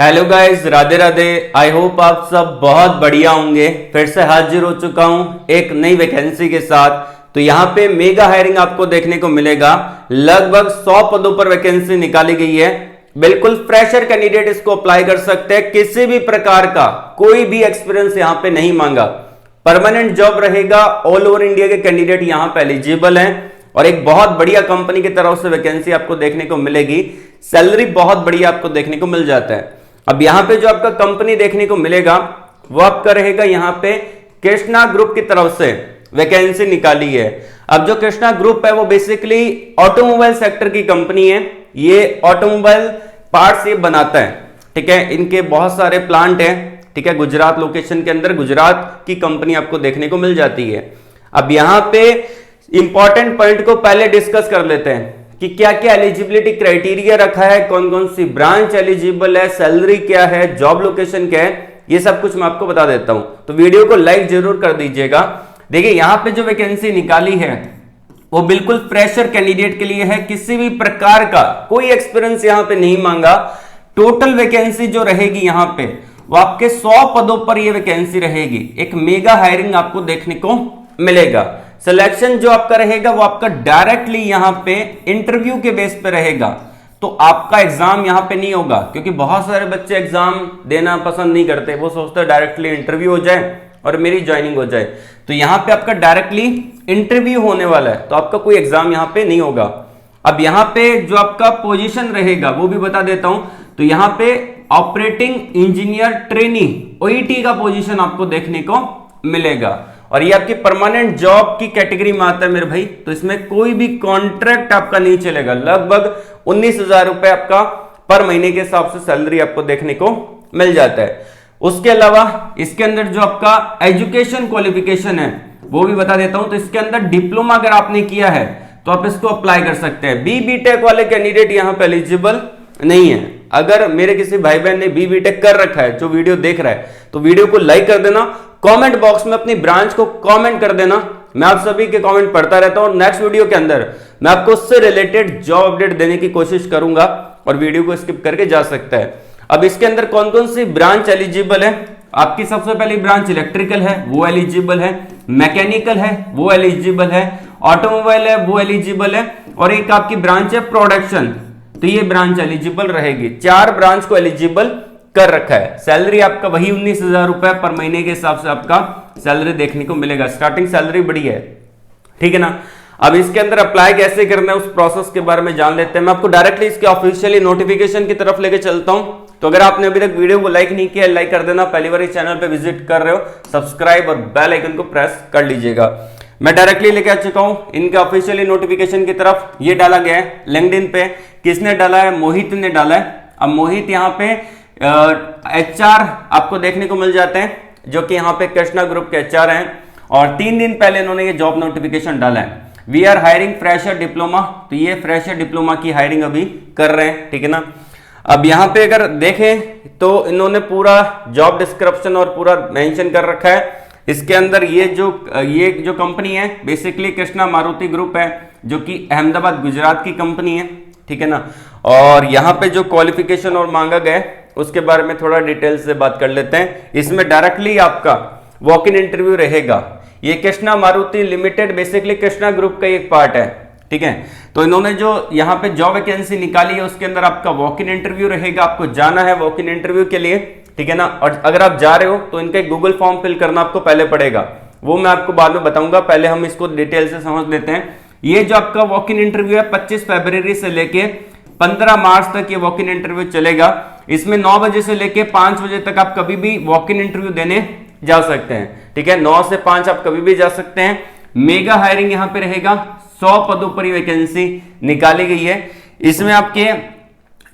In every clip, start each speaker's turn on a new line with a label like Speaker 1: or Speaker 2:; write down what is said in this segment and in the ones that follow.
Speaker 1: Hello guys, Radhe Radhe. I hope आप सब बहुत बढ़िया होंगे। फिर से हाजिर हो चुका हूं एक नई वैकेंसी के साथ। तो यहाँ पे मेगा हायरिंग आपको देखने को मिलेगा। लगभग 100 पदों पर वैकेंसी निकाली गई है। बिल्कुल फ्रेशर कैंडिडेट इसको अप्लाई कर सकते हैं। किसी भी प्रकार का कोई भी एक्सपीरियंस यहाँ पे नहीं मांगा। परमानेंट जॉब रहेगा। ऑल ओवर इंडिया के कैंडिडेट यहाँ पे एलिजिबल हैं और एक बहुत बढ़िया कंपनी की तरफ से वैकेंसी आपको देखने को मिलेगी। सैलरी बहुत बढ़िया आपको देखने को मिल जाता है। अब यहां पे जो आपका कंपनी देखने को मिलेगा वो आपका रहेगा यहाँ पे कृष्णा ग्रुप की तरफ से वैकेंसी निकाली है। अब जो कृष्णा ग्रुप है वो बेसिकली ऑटोमोबाइल सेक्टर की कंपनी है। ये ऑटोमोबाइल पार्ट्स ये बनाता है, ठीक है। इनके बहुत सारे प्लांट हैं, ठीक है। गुजरात लोकेशन के अंदर गुजरात की कंपनी आपको देखने को मिल जाती है। अब यहां पे इंपॉर्टेंट पॉइंट को पहले डिस्कस कर लेते हैं कि क्या क्या एलिजिबिलिटी क्राइटेरिया रखा है, कौन कौन सी ब्रांच एलिजिबल है, सैलरी क्या है, जॉब लोकेशन क्या है, ये सब कुछ मैं आपको बता देता हूं। तो वीडियो को लाइक जरूर कर दीजिएगा। देखिए यहां पे जो वैकेंसी निकाली है वो बिल्कुल फ्रेशर कैंडिडेट के लिए है। किसी भी प्रकार का कोई एक्सपीरियंस यहां पे नहीं मांगा। टोटल वैकेंसी जो रहेगी यहां पे वो आपके 100 पदों पर ये वैकेंसी रहेगी। एक मेगा हायरिंग आपको देखने को मिलेगा। सिलेक्शन जो आपका रहेगा वो आपका डायरेक्टली यहां पे इंटरव्यू के बेस पे रहेगा। तो आपका एग्जाम यहां पे नहीं होगा, क्योंकि बहुत सारे बच्चे एग्जाम देना पसंद नहीं करते। वो सोचते हैं डायरेक्टली इंटरव्यू हो जाए और मेरी ज्वाइनिंग हो जाए। तो यहां पे आपका डायरेक्टली इंटरव्यू होने वाला है, तो आपका कोई एग्जाम यहां पे नहीं होगा। अब यहां पे जो आपका पोजीशन रहेगा वो भी बता देता हूं। तो यहां पे ऑपरेटिंग इंजीनियर ट्रेनी ओईटी का पोजीशन आपको देखने को मिलेगा और ये आपकी परमानेंट जॉब की कैटेगरी में आता है मेरे भाई। तो इसमें कोई भी कॉन्ट्रैक्ट आपका नहीं चलेगा। लगभग 19,000 रुपए आपका पर महीने के हिसाब से सैलरी आपको देखने को मिल जाता है। उसके अलावा इसके अंदर जो आपका एजुकेशन क्वालिफिकेशन है वो भी बता देता हूं। तो इसके अंदर डिप्लोमा अगर आपने किया है तो आप इसको अप्लाई कर सकते हैं। बीटेक वाले कैंडिडेट यहां पर एलिजिबल नहीं है। अगर मेरे किसी भाई बहन ने बीटेक कर रखा है जो वीडियो देख रहा है तो वीडियो को लाइक कर देना, कमेंट बॉक्स में अपनी ब्रांच को कमेंट कर देना। मैं आप सभी के कमेंट पढ़ता रहता हूं। नेक्स्ट वीडियो के अंदर मैं आपको उससे रिलेटेड जॉब अपडेट देने की कोशिश करूंगा और वीडियो को स्किप करके जा सकता है। अब इसके अंदर कौन कौन सी ब्रांच एलिजिबल है? आपकी सबसे पहली ब्रांच इलेक्ट्रिकल है, वो एलिजिबल है। मैकेनिकल है, वो एलिजिबल है। ऑटोमोबाइल है, वो एलिजिबल है। और एक आपकी ब्रांच है प्रोडक्शन, तो ये ब्रांच एलिजिबल रहेगी। 4 ब्रांच को एलिजिबल कर रखा है। सैलरी आपका वही 19,000 रुपए पर महीने के हिसाब से आपका सैलरी देखने को मिलेगा। स्टार्टिंग सैलरी बड़ी है, ठीक है ना। अब इसके अंदर अप्लाई कैसे करना है उस प्रोसेस के बारे में जान लेते हैं। मैं आपको डायरेक्टली इसके ऑफिशियली नोटिफिकेशन की तरफ लेके चलता हूं। तो अगर आपने अभी तक वीडियो को लाइक नहीं किया, लाइक कर देना। पहली बार इस चैनल पर विजिट कर रहे हो, सब्सक्राइब और बेल आइकन को प्रेस कर लीजिएगा। मैं डायरेक्टली लेके आ चुका हूं इनके ऑफिशियली नोटिफिकेशन की तरफ। ये डाला गया है लिंक्डइन पे। किसने डाला है? मोहित ने डाला है। अब मोहित यहाँ पे एचआर आपको देखने को मिल जाते हैं, जो कि यहाँ पे कृष्णा ग्रुप के एचआर हैं। और 3 दिन पहले इन्होंने ये जॉब नोटिफिकेशन डाला है। We are hiring fresher diploma, तो ये फ्रेशर डिप्लोमा की हायरिंग अभी कर रहे हैं, ठीक है ना। अब यहाँ पे अगर देखें तो इन्होंने पूरा जॉब डिस्क्रिप्शन और पूरा मेंशन कर रखा है। इसके अंदर ये जो कंपनी है बेसिकली कृष्णा मारुति ग्रुप है, जो कि अहमदाबाद गुजरात की कंपनी है, ठीक है ना। और यहाँ पे जो क्वालिफिकेशन और मांगा गया उसके बारे में थोड़ा डिटेल से बात कर लेते हैं। इसमें डायरेक्टली आपका वॉक इन इंटरव्यू रहेगा। ये Krishna Maruti limited basically Krishna group का एक पार्ट है, ठीक है। तो इन्होंने जो यहाँ पे जॉब वैकेंसी निकाली है उसके अंदर आपका वॉक इन इंटरव्यू रहेगा। आपको जाना है वॉक इन इंटरव्यू के लिए, ठीक है ना। और अगर आप जा रहे हो तो इनका एक गूगल फॉर्म फिल करना आपको पहले पड़ेगा, वो मैं आपको बाद में बताऊंगा। पहले हम इसको डिटेल से समझ लेते हैं। ये जो आपका वॉक इन इंटरव्यू है 25 फरवरी से लेके 15 मार्च तक ये वॉक इन इंटरव्यू चलेगा। इसमें 9 बजे से लेके 5 बजे तक आप कभी भी वॉक इन इंटरव्यू देने जा सकते हैं, ठीक है। 9 से 5 आप कभी भी जा सकते हैं। मेगा हायरिंग यहाँ पे रहेगा। 100 पदों पर वैकेंसी निकाली गई है। इसमें आपके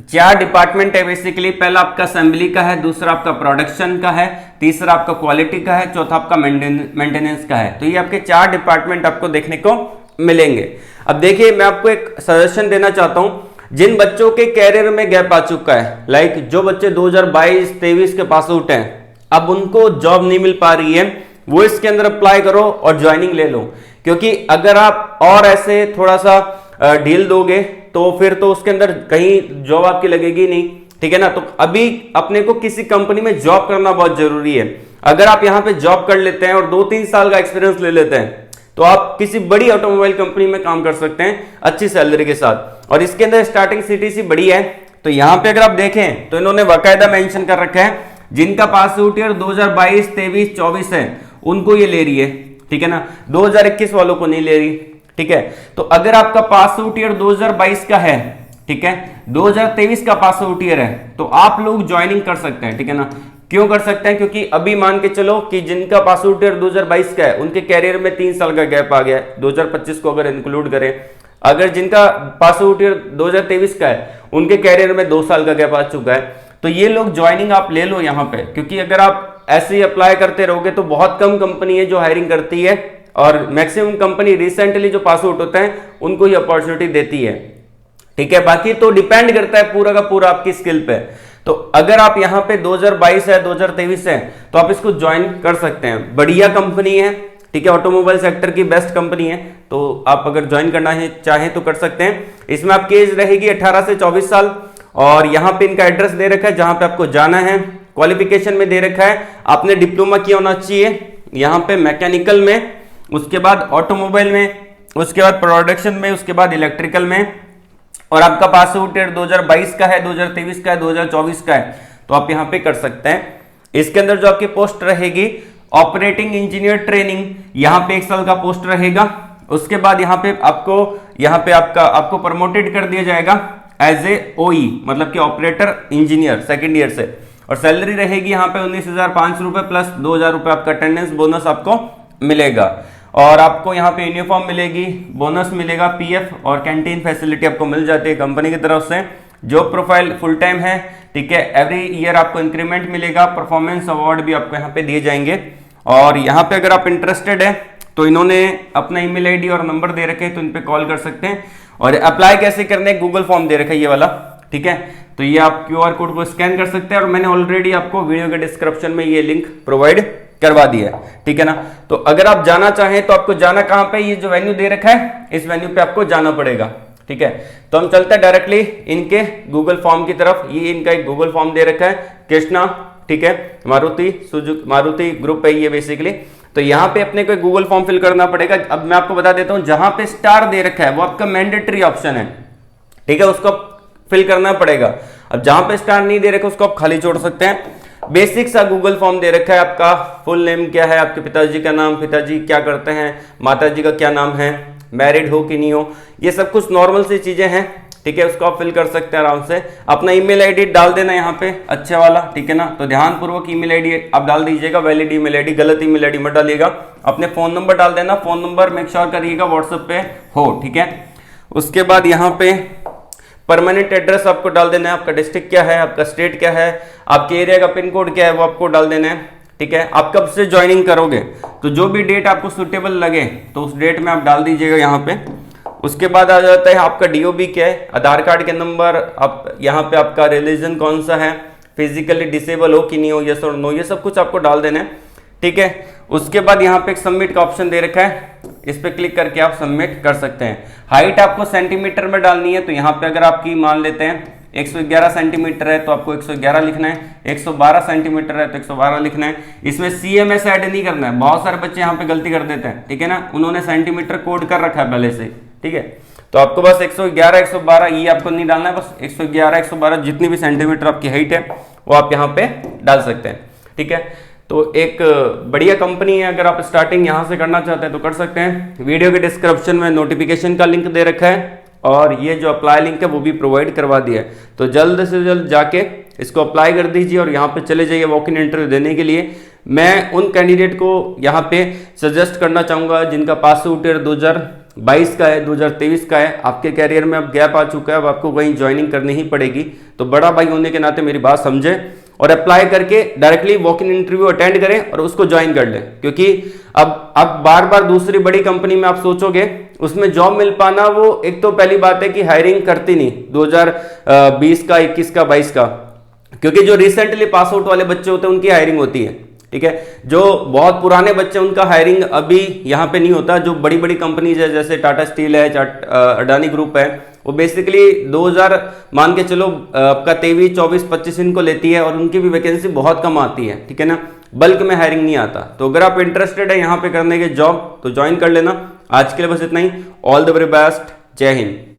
Speaker 1: 4 डिपार्टमेंट है बेसिकली। पहला आपका असेंबली का है, दूसरा आपका प्रोडक्शन का है, तीसरा आपका क्वालिटी का है, चौथा आपका मेंटेनेंस का है। तो ये आपके 4 डिपार्टमेंट आपको देखने को मिलेंगे। अब देखिए मैं आपको एक सजेशन देना चाहता हूं। जिन बच्चों के कैरियर में गैप आ चुका है, लाइक जो बच्चे 2022-23 के पास आउट हैं, अब उनको जॉब नहीं मिल पा रही है, वो इसके अंदर अप्लाई करो और ज्वाइनिंग ले लो। क्योंकि अगर आप और ऐसे थोड़ा सा ढील दोगे तो फिर तो उसके अंदर कहीं जॉब आपकी लगेगी नहीं। ठीक है ना। तो अभी अपने को किसी कंपनी में जॉब करना बहुत जरूरी है। अगर आप यहां पे जॉब कर लेते हैं और 2-3 साल का एक्सपीरियंस ले लेते हैं तो आप किसी बड़ी ऑटोमोबाइल कंपनी में काम कर सकते हैं अच्छी सैलरी के साथ। और इसके अंदर स्टार्टिंग सीटीसी बड़ी है। तो यहां पे अगर आप देखें तो इन्होंने बाकायदा मेंशन कर रखा है जिनका पास आउट ईयर 2022, 23, 24 है उनको ये ले रही है, ठीक है ना, 2021 वालों को नहीं ले रही, ठीक है। तो अगर आपका पास आउट ईयर 2022 का है, ठीक है, 2023 का पास आउट ईयर है, तो आप लोग ज्वाइनिंग कर सकते हैं, ठीक है ना। क्यों कर सकते हैं? क्योंकि अभी मान के चलो कि जिनका पास आउट ईयर 2022 का है उनके कैरियर में 3 साल का गैप आ गया है, 2025 को अगर इंक्लूड करें। अगर जिनका पास आउट ईयर 2023 का है उनके कैरियर में 2 साल का गैप आ चुका है, तो ये लोग ज्वाइनिंग आप ले लो यहाँ पे। क्योंकि अगर आप ऐसे ही अप्लाई करते रहोगे तो बहुत कम कंपनी है जो हायरिंग करती है, और मैक्सिमम कंपनी रिसेंटली जो पास आउट होता है उनको ही अपॉर्चुनिटी देती है, ठीक है। बाकी तो डिपेंड करता है पूरा का पूरा आपकी स्किल पे। तो अगर आप यहाँ पे 2022 है, 2023 है, तो आप इसको ज्वाइन कर सकते हैं। बढ़िया कंपनी है, ठीक है, ऑटोमोबाइल सेक्टर की बेस्ट कंपनी है। तो आप अगर ज्वाइन करना है चाहें तो कर सकते हैं। इसमें आपकी एज रहेगी 18 से 24 साल। और यहाँ पे इनका एड्रेस दे रखा है जहां पे आपको जाना है। क्वालिफिकेशन में दे रखा है आपने डिप्लोमा किया होना चाहिए यहाँ पे मैकेनिकल में, उसके बाद ऑटोमोबाइल में, उसके बाद प्रोडक्शन में, उसके बाद इलेक्ट्रिकल में। और आपका पास आउट ईयर 2022 का है, 2023 का है, 2024 का है, तो आप यहाँ पे कर सकते हैं। इसके अंदर जो आपकी पोस्ट रहेगी ऑपरेटिंग इंजीनियर ट्रेनिंग, यहाँ पे 1 साल का पोस्ट रहेगा। उसके बाद यहाँ पे आपको प्रमोटेड कर दिया जाएगा एज ए ओई, मतलब कि ऑपरेटर इंजीनियर सेकेंड ईयर से। और सैलरी रहेगी यहाँ पे 19,500 रुपए प्लस 2,000 रुपए आपका अटेंडेंस बोनस आपको मिलेगा। और आपको यहाँ पे यूनिफॉर्म मिलेगी, बोनस मिलेगा, पीएफ और कैंटीन फैसिलिटी आपको मिल जाती है कंपनी की तरफ से। जॉब प्रोफाइल फुल टाइम है, ठीक है। एवरी ईयर आपको इंक्रीमेंट मिलेगा, परफॉर्मेंस अवार्ड भी आपको यहाँ पे दिए जाएंगे। और यहाँ पे अगर आप इंटरेस्टेड है तो इन्होंने अपना ईमेल आईडी और नंबर दे रखे हैं, तो इन पे कॉल कर सकते हैं। और अप्लाई कैसे करने, गूगल फॉर्म दे रखा है ये वाला, ठीक है। तो ये आप क्यूआर कोड को स्कैन कर सकते हैं और मैंने ऑलरेडी आपको वीडियो के डिस्क्रिप्शन में ये लिंक प्रोवाइड करवा दिया है, ठीक है ना। तो अगर आप जाना चाहें तो आपको जाना कहां पे, ये जो वेन्यू दे रखा है इस वेन्यू पे आपको जाना पड़ेगा, ठीक है। तो हम चलते हैं डायरेक्टली इनके गूगल फॉर्म की तरफ। ये इनका एक गूगल फॉर्म दे रखा है, कृष्णा, ठीक है, मारुति ग्रुप है ये बेसिकली। तो यहाँ पे अपने को गूगल फॉर्म फिल करना पड़ेगा। अब मैं आपको बता देता हूँ, जहां पे स्टार दे रखा है वो आपका मैंडेटरी ऑप्शन है, ठीक है, उसको फिल करना पड़ेगा। अब जहां पे स्टार नहीं दे रखा उसको आप खाली छोड़ सकते हैं। बेसिक सा गूगल फॉर्म दे रखा है, आपका फुल नेम क्या है, आपके पिताजी का नाम, पिताजी क्या करते हैं, माताजी का क्या नाम है, मैरिड हो कि नहीं हो, ये सब कुछ नॉर्मल सी चीजें हैं, ठीक है। उसको आप फिल कर सकते हैं आराम से। अपना ईमेल आईडी डाल देना यहाँ पे अच्छे वाला, ठीक है ना। तो ध्यानपूर्वक ईमेल आईडी आप डाल दीजिएगा, वैलिड ईमेल आईडी, गलत ईमेल आईडी मत डालिएगा। अपने फोन नंबर डाल देना, फोन नंबर मेक श्योर करिएगा व्हाट्सएप पे हो, ठीक है। उसके बाद यहाँ पे परमानेंट एड्रेस आपको डाल देना है, आपका डिस्ट्रिक्ट क्या है, आपका स्टेट क्या है, आपके एरिया का पिन कोड क्या है वो आपको डाल देना है, ठीक है। आप कब से ज्वाइनिंग करोगे, तो जो भी डेट आपको सुटेबल लगे तो उस डेट में आप डाल दीजिएगा यहाँ पे। उसके बाद आ जाता है आपका डीओबी क्या है, आधार कार्ड के नंबर, आप यहाँ पे आपका रिलीजन कौन सा है, फिजिकली डिसेबल हो कि नहीं हो, यस और नो, ये सब कुछ आपको डाल देना है, ठीक है। उसके बाद यहाँ पे एक सबमिट का ऑप्शन दे रखा है, इस पे क्लिक करके आप सबमिट कर सकते हैं। हाइट आपको सेंटीमीटर में डालनी है, तो यहाँ पे अगर आपकी मान लेते हैं 111 सेंटीमीटर है तो आपको 111 लिखना है, 112 सेंटीमीटर है तो 112 लिखना है। इसमें सीएमएस ऐड नहीं करना है, बहुत सारे बच्चे यहाँ पे गलती कर देते हैं, ठीक है ना, उन्होंने सेंटीमीटर कोड कर रखा है पहले से, ठीक है। तो आपको बस 111, 112 ये आपको नहीं डालना है, बस 111, 112 जितनी भी सेंटीमीटर आपकी हाइट है वो आप यहाँ पे डाल सकते हैं, ठीक है। तो एक बढ़िया कंपनी है, अगर आप स्टार्टिंग यहाँ से करना चाहते हैं तो कर सकते हैं। वीडियो के डिस्क्रिप्शन में नोटिफिकेशन का लिंक दे रखा है और ये जो अप्लाई लिंक है वो भी प्रोवाइड करवा दिया है। तो जल्द से जल्द जाके इसको अप्लाई कर दीजिए और यहाँ पे चले जाइए वॉक इन इंटरव्यू देने के लिए। मैं उन कैंडिडेट को यहाँ पे सजेस्ट करना चाहूँगा जिनका पास आउट ईयर 2022 का है, 2023 का है, आपके कैरियर में अब गैप आ चुका है, अब आपको वहीं ज्वाइनिंग करनी ही पड़ेगी। तो बड़ा भाई होने के नाते मेरी बात समझे और अप्लाई करके directly walk in interview attend करें और उसको ज्वाइन कर लें। क्योंकि अब बार बार दूसरी बड़ी कंपनी में आप सोचोगे उसमें जॉब मिल पाना, वो एक तो पहली बात है कि हायरिंग करती नहीं 2020 का, 21 का, 22 का, क्योंकि जो रिसेंटली पास आउट वाले बच्चे होते हैं उनकी हायरिंग होती है, ठीक है। जो बहुत पुराने बच्चे उनका हायरिंग अभी यहाँ पे नहीं होता। जो बड़ी बड़ी कंपनीज है जैसे टाटा स्टील है, अडानी ग्रुप है, वो बेसिकली 2000 मान के चलो आपका 23, 24, 25 इनको लेती है और उनकी भी वैकेंसी बहुत कम आती है, ठीक है ना, बल्क में हायरिंग नहीं आता। तो अगर आप इंटरेस्टेड है यहाँ पे करने के जॉब तो ज्वाइन कर लेना। आज के लिए बस इतना ही। All the very best. जय हिंद।